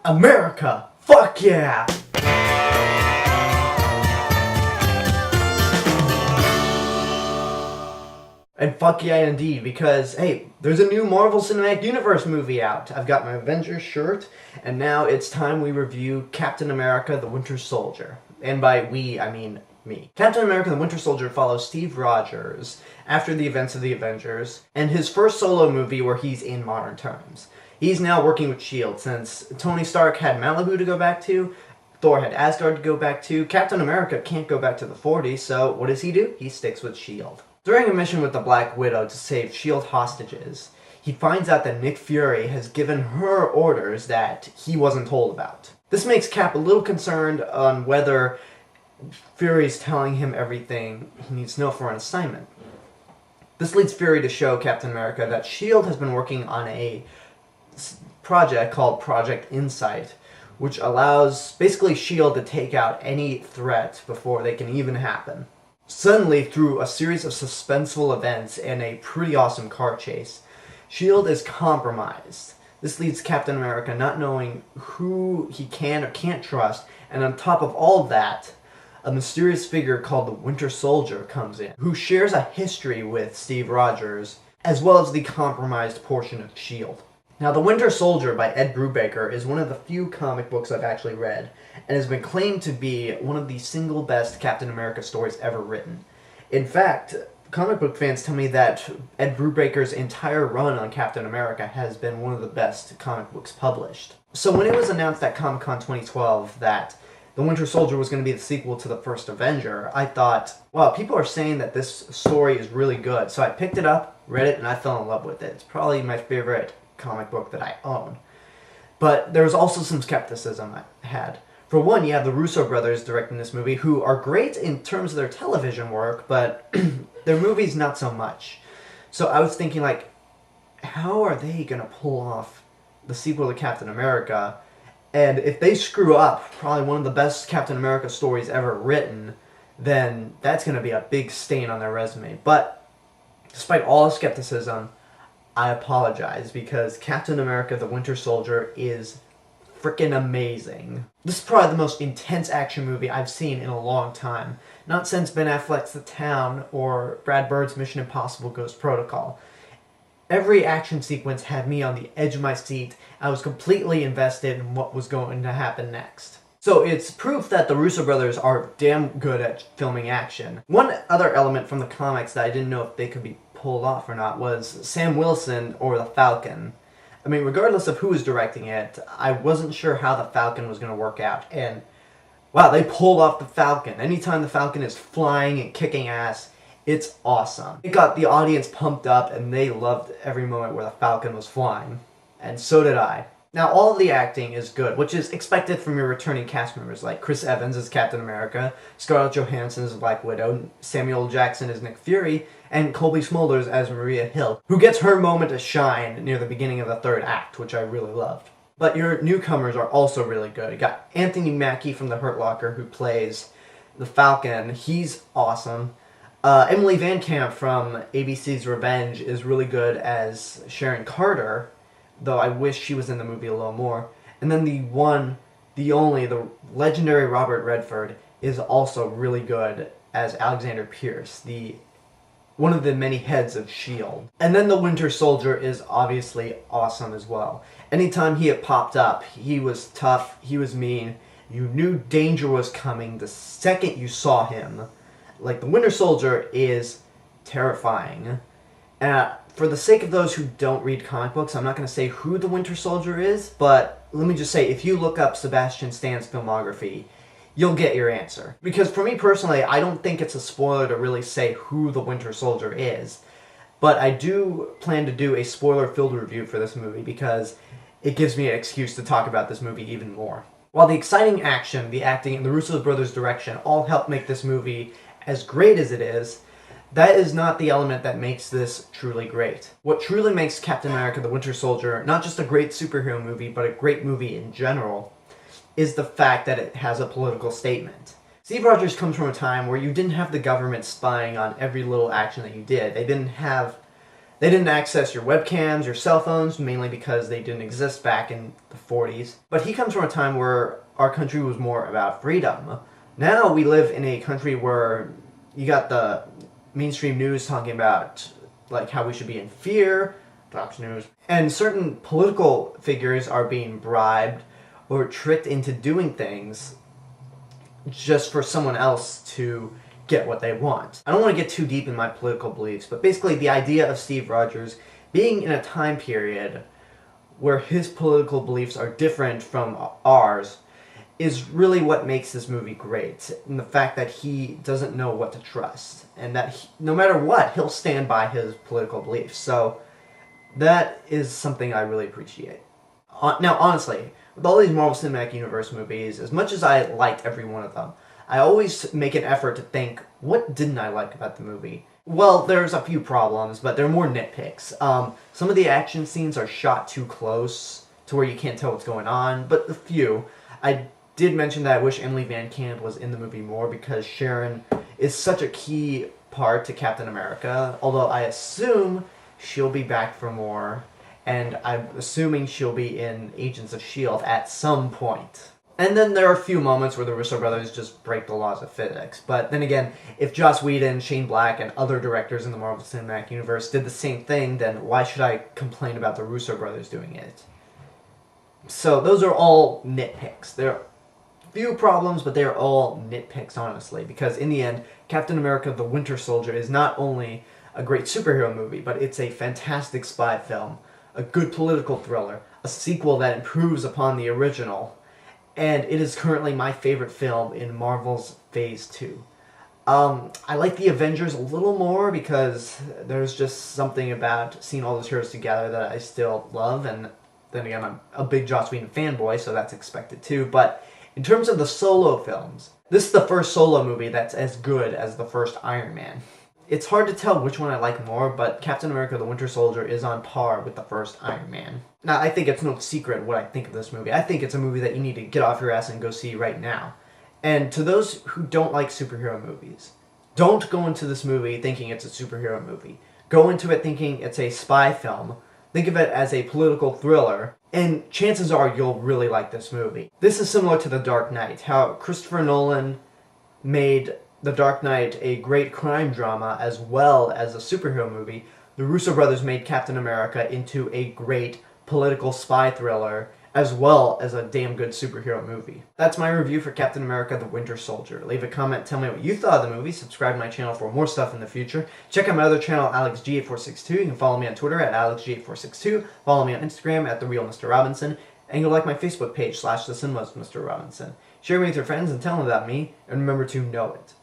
America! Fuck yeah! And fuck yeah indeed, because, hey, there's a new Marvel Cinematic Universe movie out. I've got my Avengers shirt, and now it's time we review Captain America the Winter Soldier. And by we, I mean me. Captain America the Winter Soldier follows Steve Rogers after the events of the Avengers, and his first solo movie where he's in modern times. He's now working with S.H.I.E.L.D. since Tony Stark had Malibu to go back to, Thor had Asgard to go back to, Captain America can't go back to the 40s, so what does he do? He sticks with S.H.I.E.L.D. During a mission with the Black Widow to save S.H.I.E.L.D. hostages, he finds out that Nick Fury has given her orders that he wasn't told about. This makes Cap a little concerned on whether Fury's telling him everything he needs to know for an assignment. This leads Fury to show Captain America that S.H.I.E.L.D. has been working on a project called Project Insight, which allows basically S.H.I.E.L.D. to take out any threat before they can even happen. Suddenly, through a series of suspenseful events and a pretty awesome car chase, S.H.I.E.L.D. is compromised. This leads Captain America not knowing who he can or can't trust, and on top of all of that, a mysterious figure called the Winter Soldier comes in, who shares a history with Steve Rogers, as well as the compromised portion of S.H.I.E.L.D. Now, The Winter Soldier by Ed Brubaker is one of the few comic books I've actually read, and has been claimed to be one of the single best Captain America stories ever written. In fact, comic book fans tell me that Ed Brubaker's entire run on Captain America has been one of the best comic books published. So when it was announced at Comic-Con 2012 that The Winter Soldier was going to be the sequel to the first Avenger, I thought, wow, people are saying that this story is really good. So I picked it up, read it, and I fell in love with it. It's probably my favorite comic book that I own. But there was also some skepticism I had. For one, you have the Russo brothers directing this movie, who are great in terms of their television work, but their movies not so much. So I was thinking, like, how are they going to pull off the sequel to Captain America? And if they screw up probably one of the best Captain America stories ever written, then that's going to be a big stain on their resume. But despite all the skepticism, I apologize, because Captain America the Winter Soldier is freaking amazing. This is probably the most intense action movie I've seen in a long time. Not since Ben Affleck's The Town or Brad Bird's Mission Impossible Ghost Protocol. Every action sequence had me on the edge of my seat. I was completely invested in what was going to happen next. So it's proof that the Russo brothers are damn good at filming action. One other element from the comics that I didn't know if they could be pulled off or not was Sam Wilson or the Falcon. I mean, regardless of who was directing it, I wasn't sure how the Falcon was going to work out. And wow, they pulled off the Falcon. Anytime the Falcon is flying and kicking ass, it's awesome. It got the audience pumped up, and they loved every moment where the Falcon was flying. And so did I. Now, all of the acting is good, which is expected from your returning cast members, like Chris Evans as Captain America, Scarlett Johansson as Black Widow, Samuel L. Jackson as Nick Fury, and Colby Smulders as Maria Hill, who gets her moment to shine near the beginning of the third act, which I really loved. But your newcomers are also really good. You got Anthony Mackie from The Hurt Locker, who plays the Falcon. He's awesome. Emily Van Camp from ABC's Revenge is really good as Sharon Carter, though I wish she was in the movie a little more. And then the legendary Robert Redford is also really good as Alexander Pierce, one of the many heads of S.H.I.E.L.D. And then the Winter Soldier is obviously awesome as well. Anytime he had popped up, he was tough, he was mean, you knew danger was coming the second you saw him. Like, the Winter Soldier is terrifying. For the sake of those who don't read comic books, I'm not going to say who the Winter Soldier is, but let me just say, if you look up Sebastian Stan's filmography, you'll get your answer. Because for me personally, I don't think it's a spoiler to really say who the Winter Soldier is. But I do plan to do a spoiler-filled review for this movie, because it gives me an excuse to talk about this movie even more. While the exciting action, the acting, and the Russo brothers' direction all help make this movie as great as it is, that is not the element that makes this truly great. What truly makes Captain America the Winter Soldier not just a great superhero movie, but a great movie in general, is the fact that it has a political statement. Steve Rogers comes from a time where you didn't have the government spying on every little action that you did. They They didn't access your webcams, your cell phones, mainly because they didn't exist back in the 40s. But he comes from a time where our country was more about freedom. Now we live in a country where you got the mainstream news talking about like how we should be in fear, Fox News, and certain political figures are being bribed or tricked into doing things just for someone else to get what they want. I don't want to get too deep in my political beliefs, but basically the idea of Steve Rogers being in a time period where his political beliefs are different from ours is really what makes this movie great. And the fact that he doesn't know what to trust, and that no matter what, he'll stand by his political beliefs. So that is something I really appreciate. Now, honestly, with all these Marvel Cinematic Universe movies, as much as I liked every one of them, I always make an effort to think, what didn't I like about the movie? Well, there's a few problems, but they're more nitpicks. Some of the action scenes are shot too close to where you can't tell what's going on, but a few. I did mention that I wish Emily Van Camp was in the movie more because Sharon is such a key part to Captain America, although I assume she'll be back for more, and I'm assuming she'll be in Agents of S.H.I.E.L.D. at some point. And then there are a few moments where the Russo brothers just break the laws of physics. But then again, if Joss Whedon, Shane Black, and other directors in the Marvel Cinematic Universe did the same thing, then why should I complain about the Russo brothers doing it? So those are all nitpicks. There are few problems, but they're all nitpicks, honestly. Because in the end, Captain America the Winter Soldier is not only a great superhero movie, but it's a fantastic spy film, a good political thriller, a sequel that improves upon the original, and it is currently my favorite film in Marvel's Phase 2. I like the Avengers a little more because there's just something about seeing all those heroes together that I still love, and then again, I'm a big Joss Whedon fanboy, so that's expected too. But in terms of the solo films, this is the first solo movie that's as good as the first Iron Man. It's hard to tell which one I like more, but Captain America the Winter Soldier is on par with the first Iron Man. Now, I think it's no secret what I think of this movie. I think it's a movie that you need to get off your ass and go see right now. And to those who don't like superhero movies, don't go into this movie thinking it's a superhero movie. Go into it thinking it's a spy film. Think of it as a political thriller, and chances are you'll really like this movie. This is similar to The Dark Knight, how Christopher Nolan made The Dark Knight a great crime drama as well as a superhero movie. The Russo brothers made Captain America into a great political spy thriller as well as a damn good superhero movie. That's my review for Captain America the Winter Soldier. Leave a comment, tell me what you thought of the movie, subscribe to my channel for more stuff in the future. Check out my other channel, AlexG8462. You can follow me on Twitter at AlexG8462, follow me on Instagram at TheRealMrRobinson, and you'll like my Facebook page, /TheCinemas_Mr. Share me with your friends and tell them about me, and remember to know it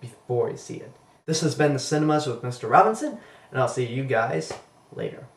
before you see it. This has been The Cinemas with Mr. Robinson, and I'll see you guys later.